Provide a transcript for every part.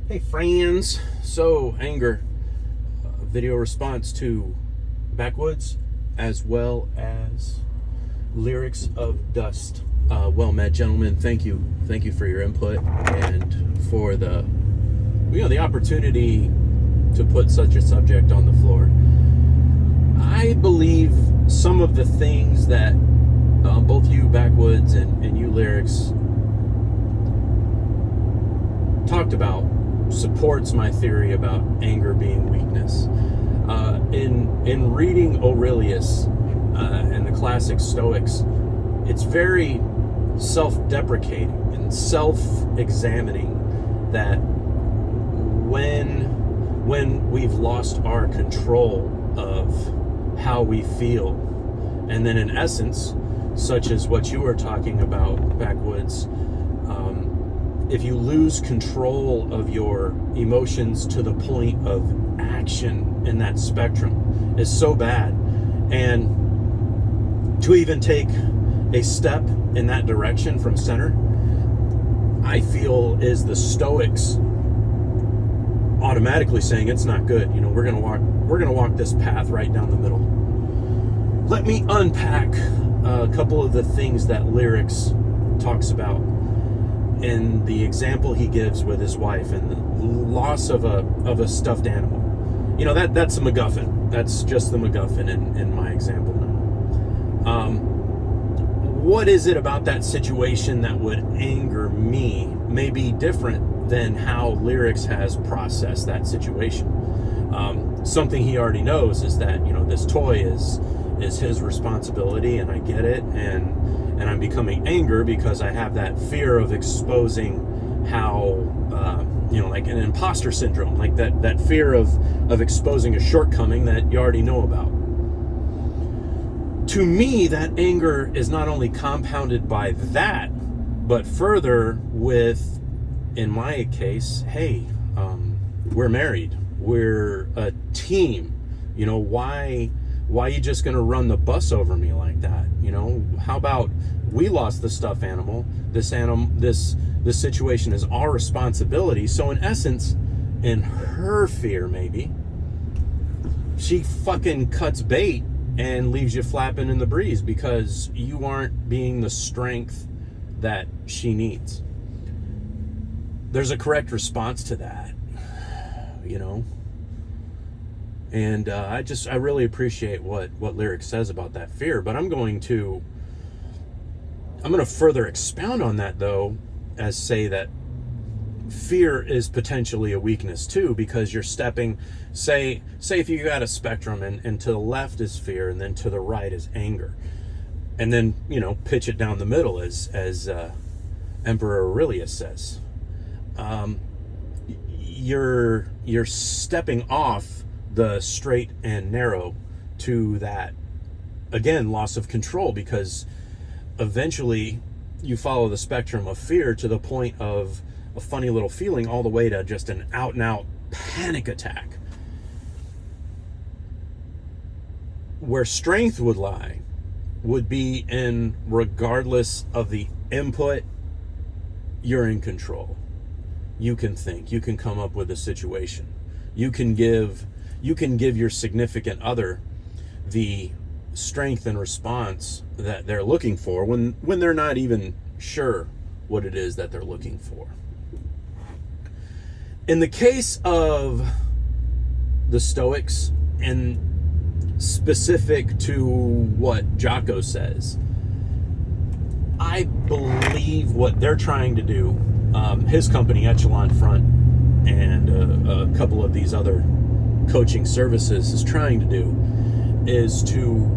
Hey friends, so anger, video response to Backwoods as well as lyrics of Dust. Well met, gentlemen. Thank you for your input and for the opportunity to put such a subject on the floor. I believe some of the things that both you Backwoods and you lyrics talked about supports my theory about anger being weakness. In reading Aurelius and the classic Stoics, it's very self-deprecating and self-examining that when we've lost our control of how we feel, and then in essence, such as what you were talking about, Backwoods, if you lose control of your emotions to the point of action in that spectrum is so bad. And to even take a step in that direction from center, I feel is the Stoics automatically saying it's not good. We're gonna walk this path right down the middle. Let me unpack a couple of the things that lyrics talks about in the example he gives with his wife and the loss of a stuffed animal. That's a MacGuffin. That's just the MacGuffin in my example now. What is it about that situation that would anger me may be different than how lyrics has processed that situation. Something he already knows is that this toy is his responsibility, and I get it, and I'm becoming angry because I have that fear of exposing how like an imposter syndrome, like that fear of exposing a shortcoming that you already know about. To me, that anger is not only compounded by that, but further with, in my case, hey, we're married, we're a team. Why are you just going to run the bus over me like that? How about we lost the stuffed animal? This situation is our responsibility. So in essence, in her fear, maybe she fucking cuts bait and leaves you flapping in the breeze because you aren't being the strength that she needs. There's a correct response to that, And I really appreciate what Lyric says about that fear, but I'm going to further expound on that, though, as say that fear is potentially a weakness too, because you're stepping, say if you got a spectrum and to the left is fear and then to the right is anger, and then pitch it down the middle as Emperor Aurelius says, you're stepping off the straight and narrow to that, again, loss of control, because eventually you follow the spectrum of fear to the point of a funny little feeling all the way to just an out and out panic attack. Where strength would lie would be in, regardless of the input, you're in control. You can think, you can come up with a situation. You can give your significant other the strength and response that they're looking for when they're not even sure what it is that they're looking for. In the case of the Stoics, and specific to what Jocko says, I believe what they're trying to do, his company, Echelon Front, and a couple of these other coaching services is trying to do, is to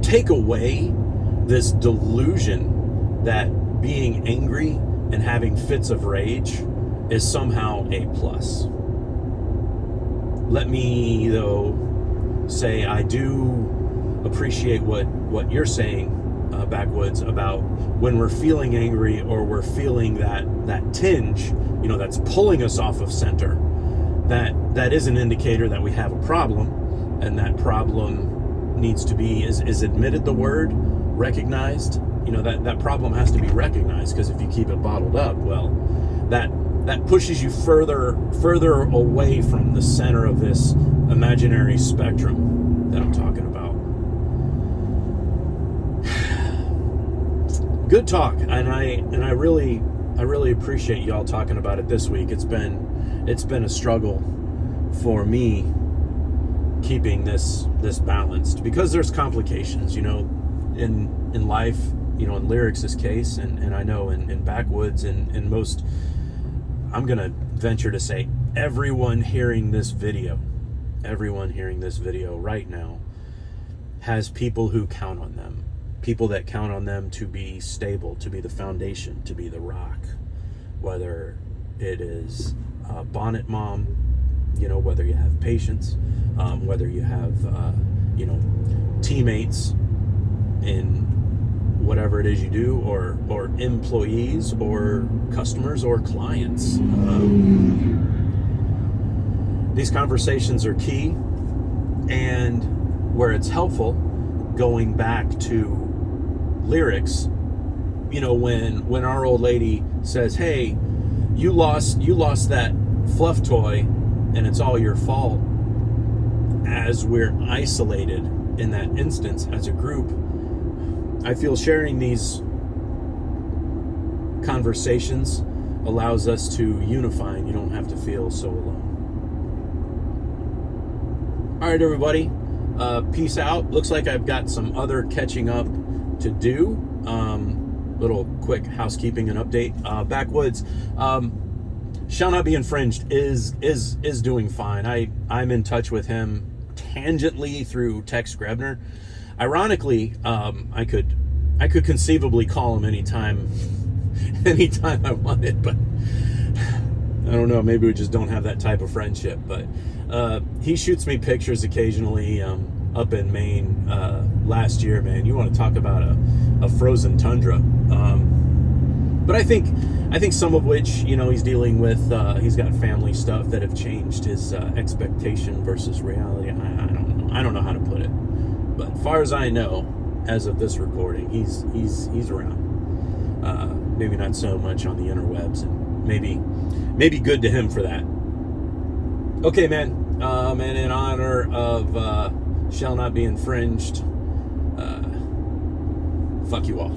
take away this delusion that being angry and having fits of rage is somehow a plus. Let me, though, say I do appreciate what you're saying, Backwoods, about when we're feeling angry or we're feeling that tinge, that's pulling us off of center. That is an indicator that we have a problem, and that problem needs to be, is admitted the word, recognized. That problem has to be recognized, because if you keep it bottled up, well, that that pushes you further away from the center of this imaginary spectrum that I'm talking about. Good talk, and I really appreciate y'all talking about it this week. It's been a struggle for me keeping this balanced, because there's complications, in life, in Lyrics' case, and I know in Backwoods and most, I'm gonna venture to say everyone hearing this video right now has people who count on them. People that count on them to be stable, to be the foundation, to be the rock. Whether it is a bonnet mom, whether you have patients, whether you have, teammates in whatever it is you do, or employees, or customers, or clients. These conversations are key, and where it's helpful, going back to Lyrics, when our old lady says, hey, you lost that fluff toy and it's all your fault, as we're isolated in that instance as a group, I feel sharing these conversations allows us to unify, and you don't have to feel so alone. All right, everybody. Peace out. Looks like I've got some other catching up to do. Little quick housekeeping and update. Backwoods, Shallnotbeinfringed is doing fine. I'm in touch with him tangentially through Tex Grebner. Ironically, I could conceivably call him anytime I wanted, but I don't know, maybe we just don't have that type of friendship. But he shoots me pictures occasionally up in Maine last year, man. You want to talk about a frozen tundra. But I think some of which, he's dealing with, he's got family stuff that have changed his expectation versus reality. I don't know how to put it. But as far as I know, as of this recording, he's around. Maybe not so much on the interwebs, and maybe good to him for that. Okay, man. And in honor of Shallnotbeinfringed, fuck you all.